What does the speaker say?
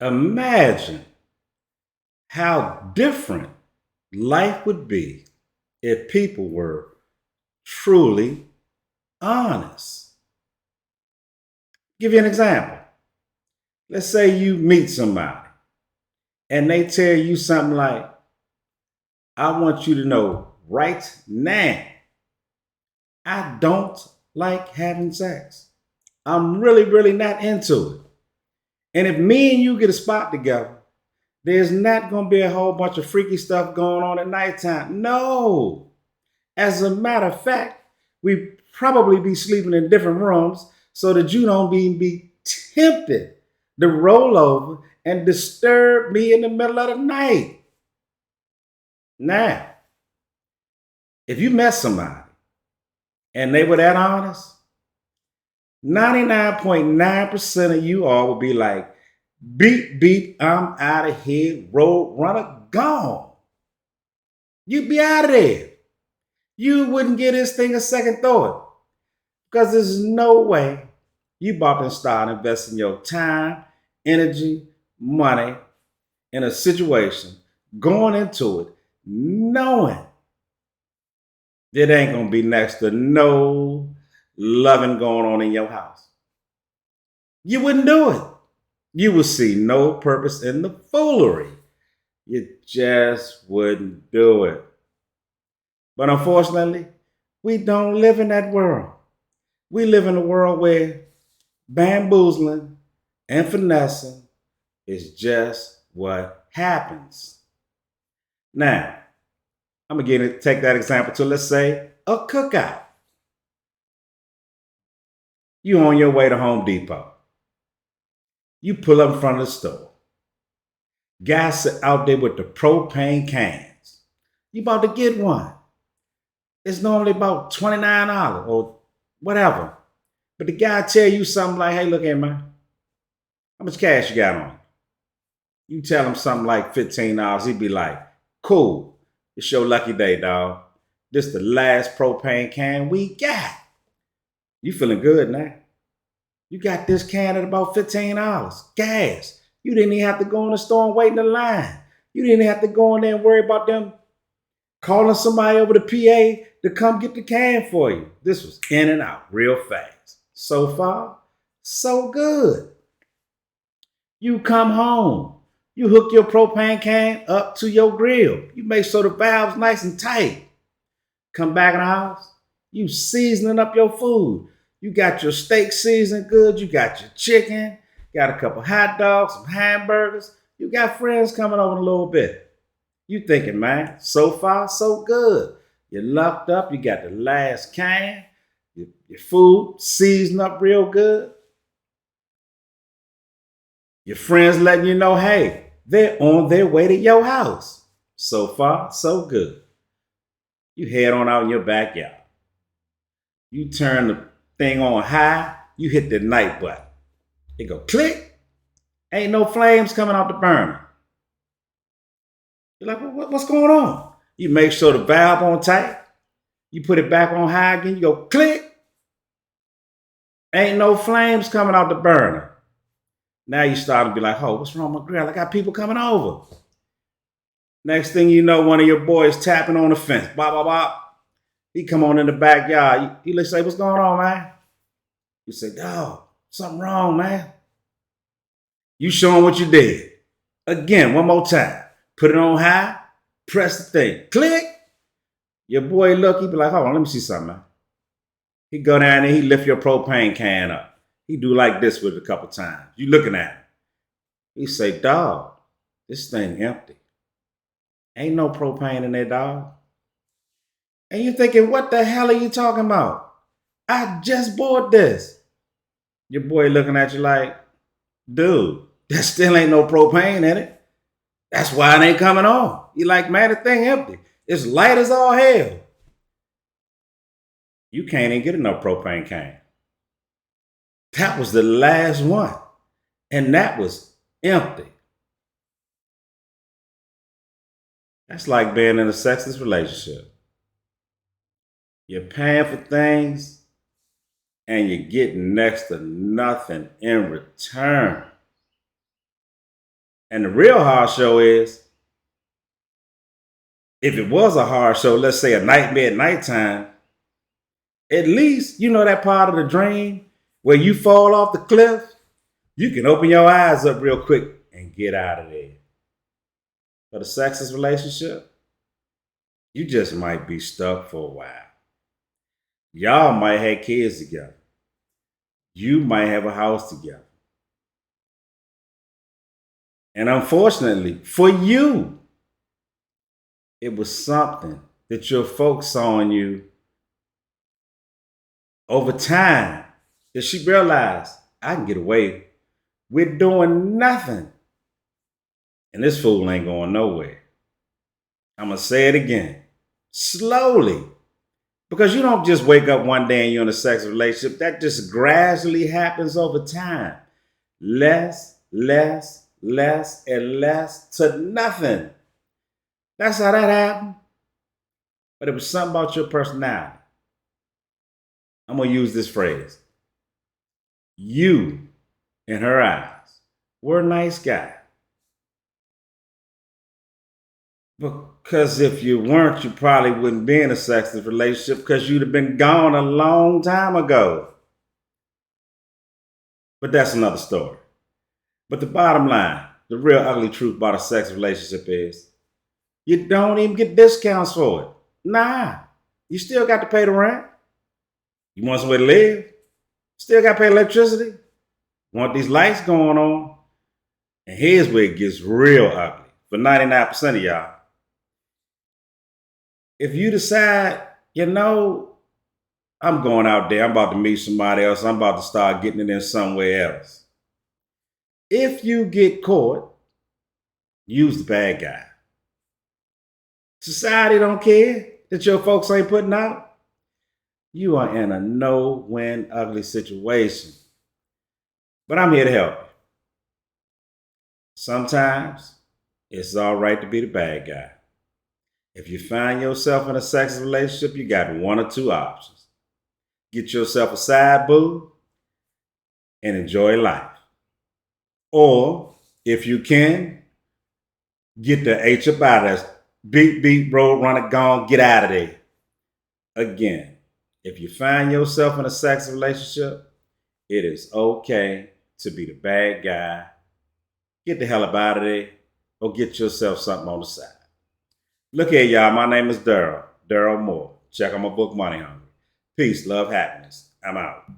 Imagine how different life would be if people were truly honest. Give you an example. Let's say you meet somebody and they tell you something like, I want you to know right now, I don't like having sex. I'm really not into it. And if me and you get a spot together, there's not going to be a whole bunch of freaky stuff going on at nighttime. No. As a matter of fact, we probably be sleeping in different rooms so that you don't be tempted to roll over and disturb me in the middle of the night. Now, if you met somebody and they were that honest, 99.9% of you all would be like, beep, beep, I'm out of here, road runner, gone. You'd be out of there. You wouldn't give this thing a second thought because there's no way you about to start investing your time, energy, money in a situation, going into it, knowing there ain't going to be next to no loving going on in your house. You wouldn't do it. You would see no purpose in the foolery. You just wouldn't do it. But unfortunately, we don't live in that world. We live in a world where bamboozling and finessing is just what happens. Now, I'm going to take that example to, let's say, a cookout. You on your way to Home Depot. You pull up in front of the store. Guys sit out there with the propane cans. You about to get one. It's normally about $29 or whatever. But the guy tell you something like, hey, look here, man. How much cash you got on you? You tell him something like $15. He'd be like, cool. It's your lucky day, dog. This the last propane can we got. You feeling good now. You got this can at about $15. Gas. You didn't even have to go in the store and wait in the line. You didn't have to go in there and worry about them calling somebody over the PA to come get the can for you. This was in and out real fast. So far, so good. You come home. You hook your propane can up to your grill. You make sure the valve's nice and tight. Come back in the house. You seasoning up your food. You got your steak seasoned good. You got your chicken. Got a couple hot dogs, some hamburgers. You got friends coming over in a little bit. You thinking, man, so far, so good. You're locked up. You got the last can. Your food seasoned up real good. Your friends letting you know, hey, they're on their way to your house. So far, so good. You head on out in your backyard. You turn the thing on high. You hit the night button. It go click. Ain't no flames coming out the burner. You're like, what's going on? You make sure the valve on tight. You put it back on high again. You go click. Ain't no flames coming out the burner. Now you start to be like, oh, what's wrong with my grill? I got people coming over. Next thing you know, one of your boys tapping on the fence. Bop, bop, bop. He come on in the backyard. He say, what's going on, man? You say, dog, something wrong, man. You show him what you did. Again, one more time. Put it on high. Press the thing. Click. Your boy look, he be like, hold on, let me see something, man. He go down there, he lift your propane can up. He do like this with it a couple times. You looking at him. He say, dog, this thing empty. Ain't no propane in there, dog. And you thinking, what the hell are you talking about? I just bought this. Your boy looking at you like, dude, there still ain't no propane in it. That's why it ain't coming on. You like, man, the thing empty. It's light as all hell. You can't even get enough propane can. That was the last one. And that was empty. That's like being in a sexless relationship. You're paying for things and you're getting next to nothing in return. And the real hard show is, if it was a hard show, let's say a nightmare at nighttime, at least you know that part of the dream where you fall off the cliff, you can open your eyes up real quick and get out of there. For the sexless relationship, you just might be stuck for a while. Y'all might have kids together. You might have a house together. And unfortunately, for you, it was something that your folks saw in you over time that she realized, I can get away with doing nothing. And this fool ain't going nowhere. I'm going to say it again, slowly. Because you don't just wake up one day and you're in a sexual relationship. That just gradually happens over time. Less, less, less, and less to nothing. That's how that happened. But it was something about your personality. I'm going to use this phrase. You, in her eyes, were a nice guy. Because if you weren't, you probably wouldn't be in a sexless relationship because you'd have been gone a long time ago. But that's another story. But the bottom line, the real ugly truth about a sex relationship is you don't even get discounts for it. Nah, you still got to pay the rent. You want somewhere to live? Still got to pay electricity. Want these lights going on? And here's where it gets real ugly for 99% of y'all. If you decide, I'm going out there, I'm about to meet somebody else, I'm about to start getting it in somewhere else. If you get caught, use the bad guy. Society don't care that your folks ain't putting out. You are in a no-win ugly situation. But I'm here to help you. Sometimes it's all right to be the bad guy. If you find yourself in a sexual relationship, you got one or two options. Get yourself a side boo and enjoy life. Or, if you can, get the H up out of there. Beat, beat, roll, run it, gone, get out of there. Again, if you find yourself in a sexual relationship, it is okay to be the bad guy. Get the hell up out of there or get yourself something on the side. Look here, y'all. My name is Daryl Moore. Check out my book, Money Hungry. Peace, love, happiness. I'm out.